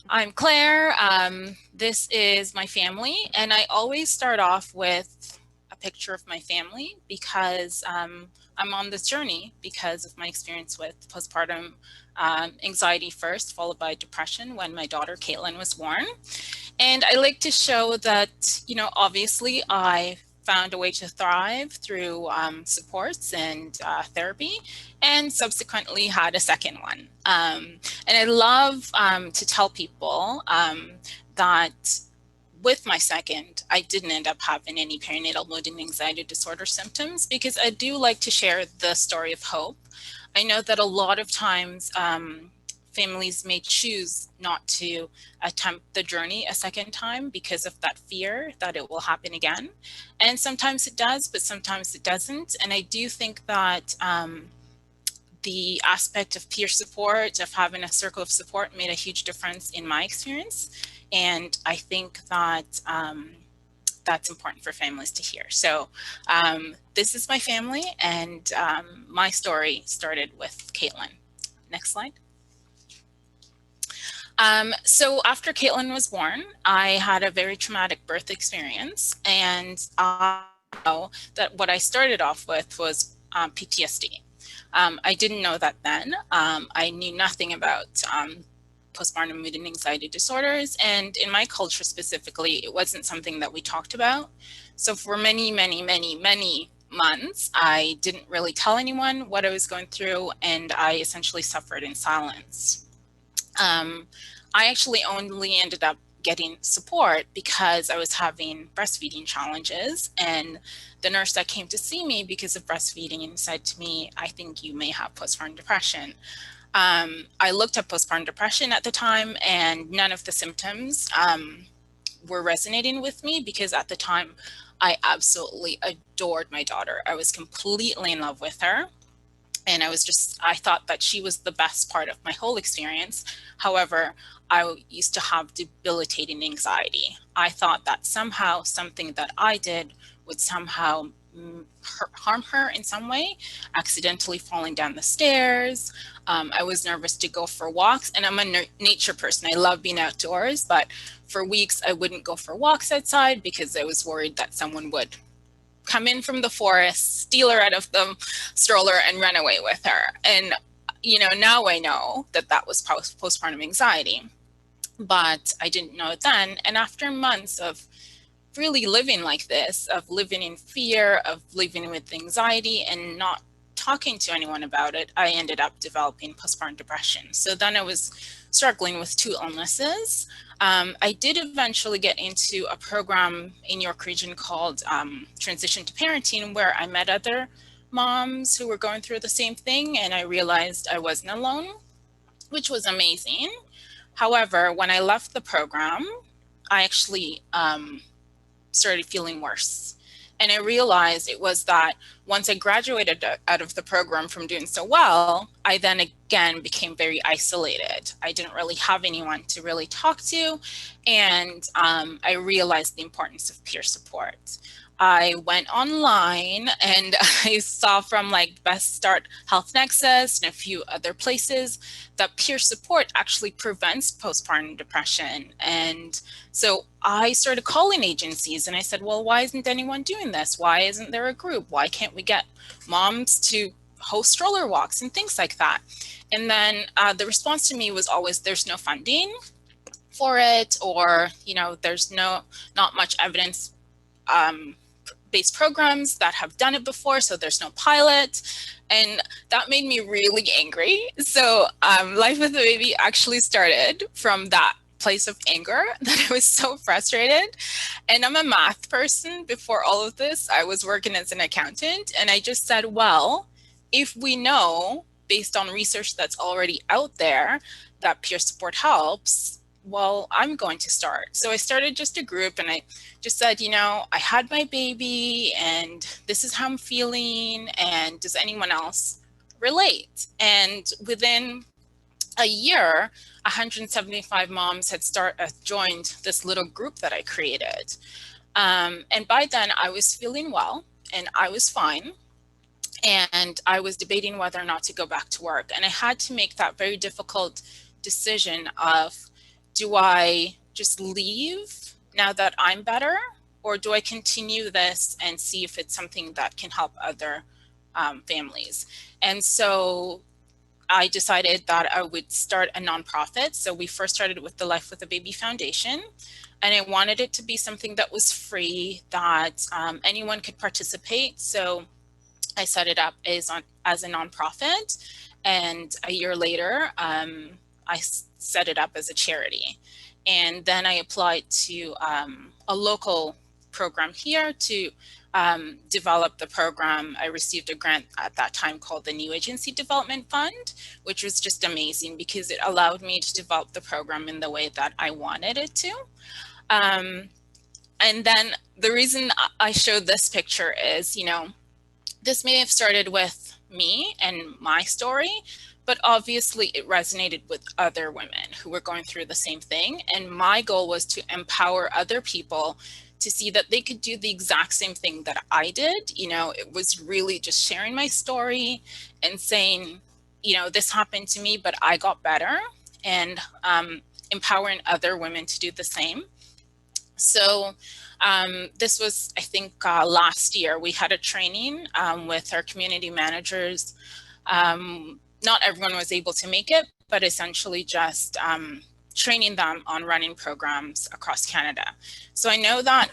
I'm Claire. This is my family, and I always start off with a picture of my family because I'm on this journey because of my experience with postpartum anxiety first, followed by depression when my daughter Caitlin was born. And I like to show that, obviously I found a way to thrive through supports and therapy, and subsequently had a second one. And I love to tell people that with my second, I didn't end up having any perinatal mood and anxiety disorder symptoms because I do like to share the story of hope. I know that a lot of times families may choose not to attempt the journey a second time because of that fear that it will happen again. And sometimes it does, but sometimes it doesn't. And I do think that the aspect of peer support, of having a circle of support, made a huge difference in my experience. And I think that that's important for families to hear. So this is my family, and my story started with Caitlin. Next slide. So after Caitlin was born, I had a very traumatic birth experience, and I know that what I started off with was PTSD. I didn't know that then. I knew nothing about postpartum mood and anxiety disorders, and in my culture specifically, it wasn't something that we talked about. So for many, many, many, many months, I didn't really tell anyone what I was going through, and I essentially suffered in silence. Um, I actually only ended up getting support because I was having breastfeeding challenges, and the nurse that came to see me because of breastfeeding and said to me, "I think you may have postpartum depression." I looked up postpartum depression at the time, and none of the symptoms were resonating with me because at the time I absolutely adored my daughter. I was completely in love with her. And I thought that she was the best part of my whole experience. However, I used to have debilitating anxiety. I thought that somehow something that I did would somehow harm her in some way, accidentally falling down the stairs. I was nervous to go for walks, and I'm a nature person. I love being outdoors, but for weeks I wouldn't go for walks outside because I was worried that someone would come in from the forest, steal her out of the stroller, and run away with her. And, now I know that that was postpartum anxiety, but I didn't know it then. And after months of really living like this, of living in fear, of living with anxiety and not talking to anyone about it, I ended up developing postpartum depression. So then I was struggling with two illnesses. I did eventually get into a program in York Region called Transition to Parenting, where I met other moms who were going through the same thing, and I realized I wasn't alone, which was amazing. However, when I left the program, I actually started feeling worse. And I realized it was that once I graduated out of the program from doing so well, I then again became very isolated. I didn't really have anyone to really talk to. And I realized the importance of peer support. I went online and I saw from like Best Start Health Nexus and a few other places that peer support actually prevents postpartum depression. And so I started calling agencies and I said, well, why isn't anyone doing this? Why isn't there a group? Why can't we get moms to host stroller walks and things like that? And then the response to me was always, there's no funding for it, or, there's not much evidence based programs that have done it before, so there's no pilot. And that made me really angry. So Life with a Baby actually started from that place of anger, that I was so frustrated. And I'm a math person. Before all of this, I was working as an accountant, and I just said, well, if we know based on research that's already out there that peer support helps, well, I'm going to start. So I started just a group, and I just said, I had my baby and this is how I'm feeling, and does anyone else relate? And within a year, 175 moms had joined this little group that I created. And by then I was feeling well and I was fine. And I was debating whether or not to go back to work. And I had to make that very difficult decision of, do I just leave now that I'm better, or do I continue this and see if it's something that can help other families? And so I decided that I would start a nonprofit. So we first started with the Life with a Baby Foundation, and I wanted it to be something that was free, that anyone could participate. So I set it up as a nonprofit, and a year later, I set it up as a charity. And then I applied to a local program here to develop the program. I received a grant at that time called the New Agency Development Fund, which was just amazing because it allowed me to develop the program in the way that I wanted it to. And then the reason I showed this picture is, this may have started with me and my story, but obviously it resonated with other women who were going through the same thing. And my goal was to empower other people to see that they could do the exact same thing that I did. It was really just sharing my story and saying, this happened to me, but I got better, and empowering other women to do the same. So this was, I think, last year. We had a training with our community managers. Not everyone was able to make it, but essentially just training them on running programs across Canada. So I know that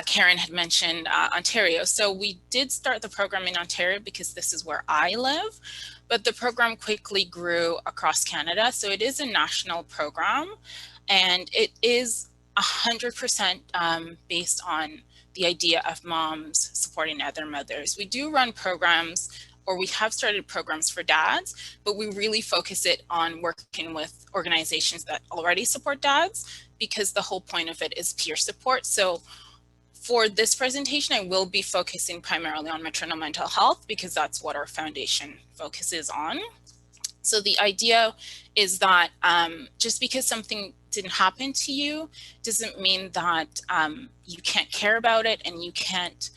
Karen had mentioned Ontario. So we did start the program in Ontario because this is where I live, but the program quickly grew across Canada. So it is a national program, and it is 100% based on the idea of moms supporting other mothers. We do run programs, or we have started programs for dads, but we really focus it on working with organizations that already support dads, because the whole point of it is peer support. So for this presentation, I will be focusing primarily on maternal mental health because that's what our foundation focuses on. So the idea is that just because something didn't happen to you doesn't mean that you can't care about it and you can't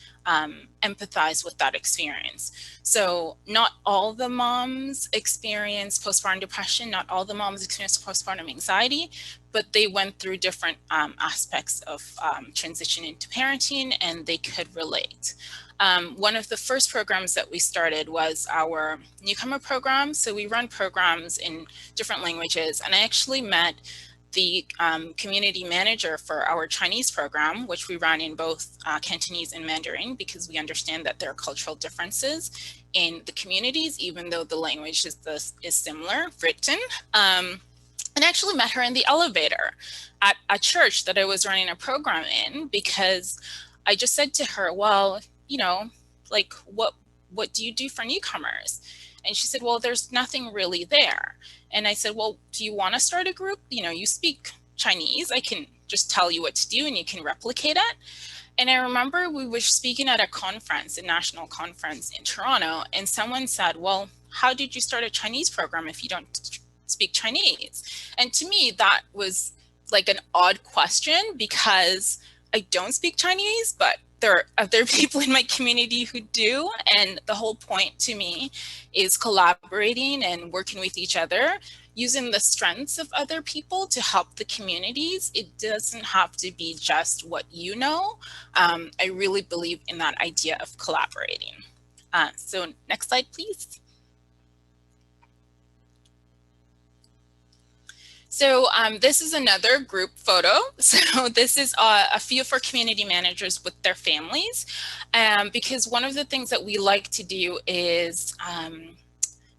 empathize with that experience. So not all the moms experience postpartum depression, not all the moms experience postpartum anxiety, but they went through different aspects of transition into parenting, and they could relate. One of the first programs that we started was our newcomer program. So we run programs in different languages, and I actually met the community manager for our Chinese program, which we run in both Cantonese and Mandarin, because we understand that there are cultural differences in the communities, even though the language is similar, written. And I actually met her in the elevator at a church that I was running a program in, because I just said to her, well, like, what do you do for newcomers? And she said, well, there's nothing really there. And I said, well, do you want to start a group? You speak Chinese. I can just tell you what to do and you can replicate it. And I remember we were speaking at a conference, a national conference in Toronto, and someone said, well, how did you start a Chinese program if you don't speak Chinese? And to me, that was like an odd question, because I don't speak Chinese, but there are other people in my community who do. And the whole point to me is collaborating and working with each other, using the strengths of other people to help the communities. It doesn't have to be just what you know. I really believe in that idea of collaborating. So next slide, please. So this is another group photo. So this is a few of our community managers with their families, because one of the things that we like to do is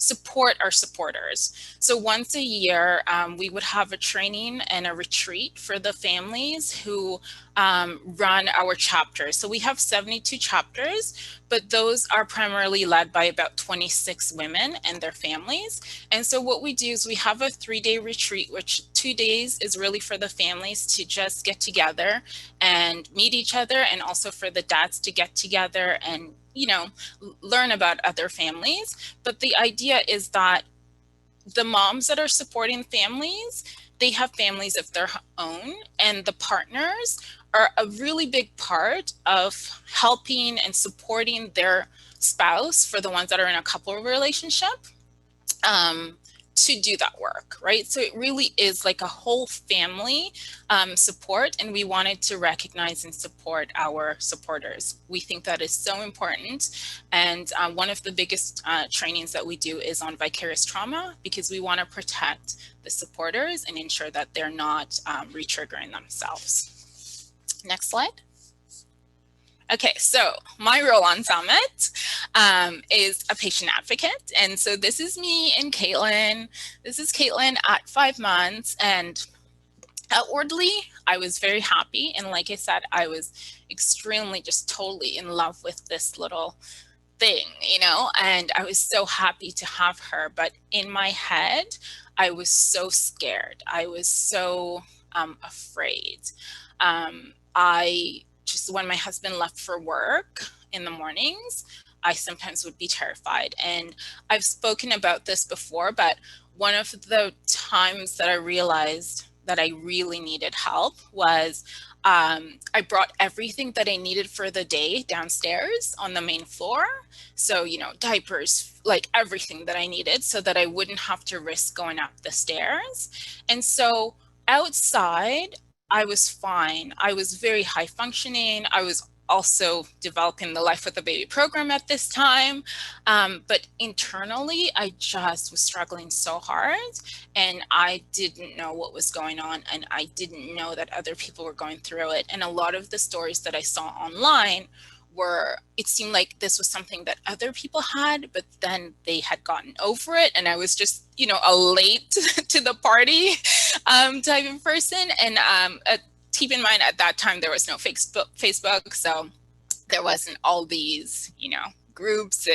support our supporters. So once a year, we would have a training and a retreat for the families who run our chapters. So we have 72 chapters, but those are primarily led by about 26 women and their families. And so what we do is we have a 3-day retreat, which 2 days is really for the families to just get together and meet each other, and also for the dads to get together and learn about other families. But the idea is that the moms that are supporting families, they have families of their own, and the partners are a really big part of helping and supporting their spouse, for the ones that are in a couple relationship, to do that work, right? So it really is like a whole family support, and we wanted to recognize and support our supporters. We think that is so important. And one of the biggest trainings that we do is on vicarious trauma, because we want to protect the supporters and ensure that they're not re-triggering themselves. Next slide. Okay, so my role on Summit is a patient advocate. And so this is me and Caitlin. This is Caitlin at 5 months. And outwardly, I was very happy. And like I said, I was extremely just totally in love with this little thing, you know, and I was so happy to have her. But in my head, I was so scared. I was so afraid. I just, when my husband left for work in the mornings, I sometimes would be terrified. And I've spoken about this before, but one of the times that I realized that I really needed help was I brought everything that I needed for the day downstairs on the main floor. So, you know, diapers, like everything that I needed, so that I wouldn't have to risk going up the stairs. And so outside, I was fine. I was very high functioning. I was also developing the Life with a Baby program at this time. But internally, I just was struggling so hard, and I didn't know what was going on, and I didn't know that other people were going through it. And a lot of the stories that I saw online were, it seemed like this was something that other people had, but then they had gotten over it. And I was just, you know, a late to the party type of person. And keep in mind, at that time, there was no Facebook. So there wasn't all these, you know, groups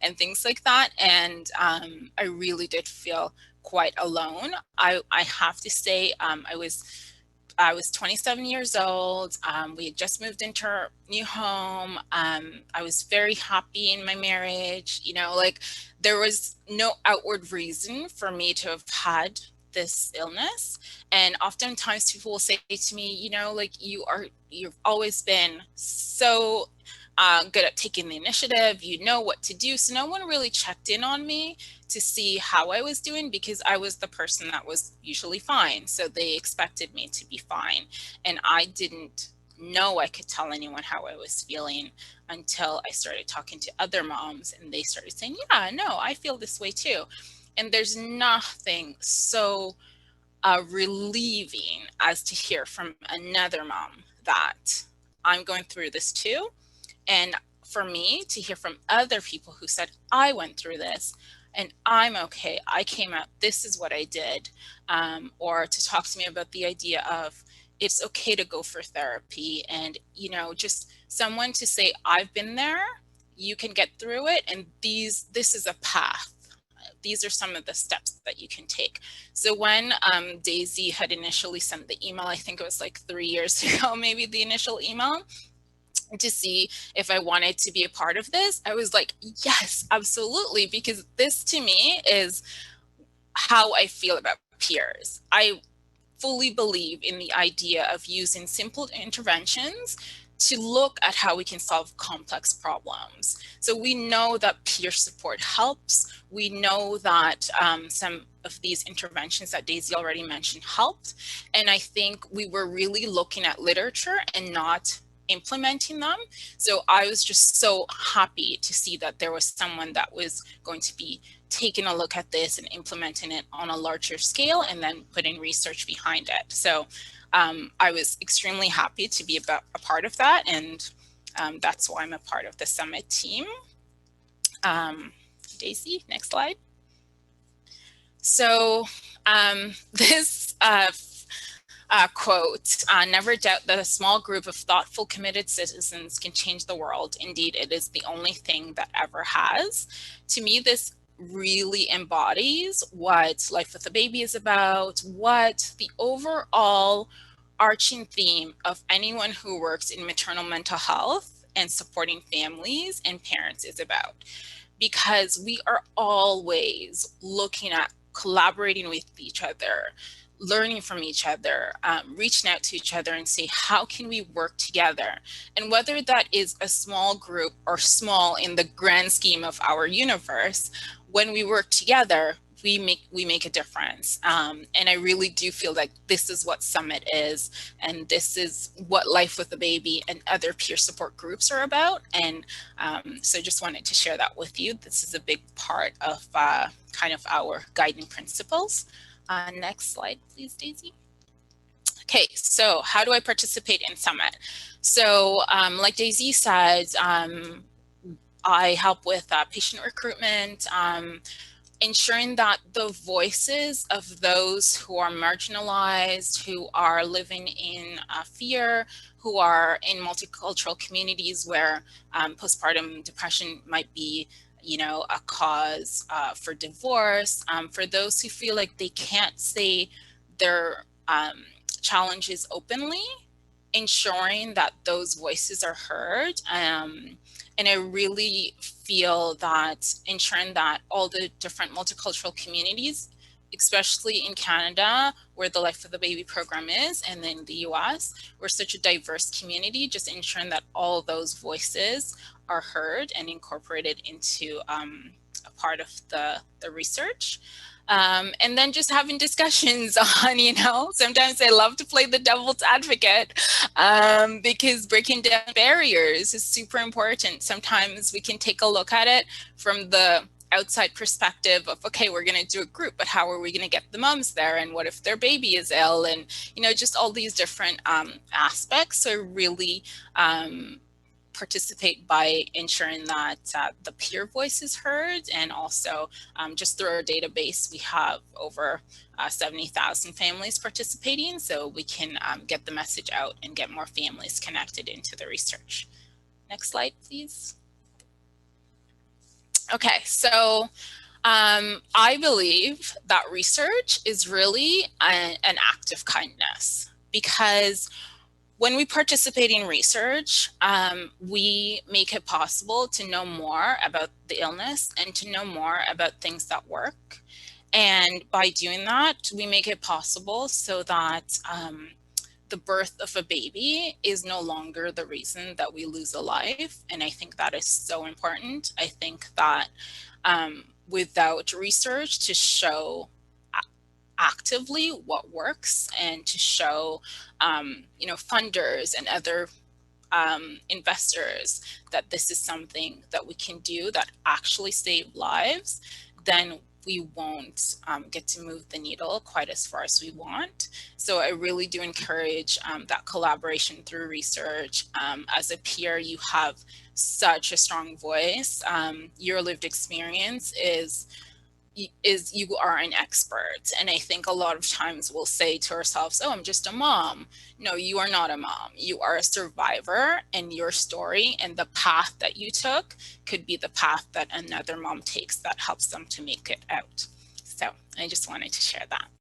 and things like that. And I really did feel quite alone. I have to say, I was 27 years old. We had just moved into our new home. I was very happy in my marriage. You know, like there was no outward reason for me to have had this illness. And oftentimes people will say to me, you know, like you've always been so good at taking the initiative, you know what to do. So no one really checked in on me to see how I was doing, because I was the person that was usually fine. So they expected me to be fine. And I didn't know I could tell anyone how I was feeling until I started talking to other moms, and they started saying, yeah, no, I feel this way too. And there's nothing so relieving as to hear from another mom that I'm going through this too. And for me to hear from other people who said, I went through this and I'm okay, I came out, this is what I did. Or to talk to me about the idea of it's okay to go for therapy, and, you know, just someone to say, I've been there, you can get through it. And this is a path. These are some of the steps that you can take. So when Daisy had initially sent the email, I think it was like 3 years ago, maybe, the initial email, to see if I wanted to be a part of this, I was like, yes, absolutely, because this to me is how I feel about peers. I fully believe in the idea of using simple interventions to look at how we can solve complex problems. So we know that peer support helps. We know that some of these interventions that Daisy already mentioned helped. And I think we were really looking at literature and not implementing them. So I was just so happy to see that there was someone that was going to be taking a look at this and implementing it on a larger scale, and then putting research behind it. So I was extremely happy to be a part of that, and that's why I'm a part of the Summit team. Daisy, next slide. So this quote, never doubt that a small group of thoughtful, committed citizens can change the world. Indeed, it is the only thing that ever has. To me, this really embodies what Life with a Baby is about, what the overall arching theme of anyone who works in maternal mental health and supporting families and parents is about. Because we are always looking at collaborating with each other, learning from each other, reaching out to each other and say, how can we work together? And whether that is a small group or small in the grand scheme of our universe, when we work together, we make a difference. And I really do feel like this is what Summit is, and this is what Life with a Baby and other peer support groups are about. And so I just wanted to share that with you. This is a big part of kind of our guiding principles. Next slide, please, Daisy. Okay, so how do I participate in Summit? So like Daisy said, I help with patient recruitment, ensuring that the voices of those who are marginalized, who are living in fear, who are in multicultural communities where postpartum depression might be, you know, a cause for divorce, for those who feel like they can't say their challenges openly, ensuring that those voices are heard. And I really feel that ensuring that all the different multicultural communities, especially in Canada, where the Life of the Baby program is, and then the US, we're such a diverse community, just ensuring that all those voices are heard and incorporated into a part of the research. And then just having discussions on, you know, sometimes I love to play the devil's advocate because breaking down barriers is super important. Sometimes we can take a look at it from the outside perspective of, okay, we're going to do a group, but how are we going to get the moms there? And what if their baby is ill? And, you know, just all these different aspects. So really participate by ensuring that the peer voice is heard, and also just through our database, we have over 70,000 families participating, so we can get the message out and get more families connected into the research. Next slide, please. Okay, so I believe that research is really an act of kindness, because when we participate in research, we make it possible to know more about the illness and to know more about things that work. And by doing that, we make it possible so that the birth of a baby is no longer the reason that we lose a life. And I think that is so important. I think that without research to show actively what works, and to show you know, funders and other investors that this is something that we can do that actually save lives, then we won't get to move the needle quite as far as we want. So I really do encourage that collaboration through research. As a peer, you have such a strong voice. Your lived experience is you are an expert. And I think a lot of times we'll say to ourselves, oh, I'm just a mom. No, you are not a mom. You are a survivor, and your story and the path that you took could be the path that another mom takes that helps them to make it out. So I just wanted to share that.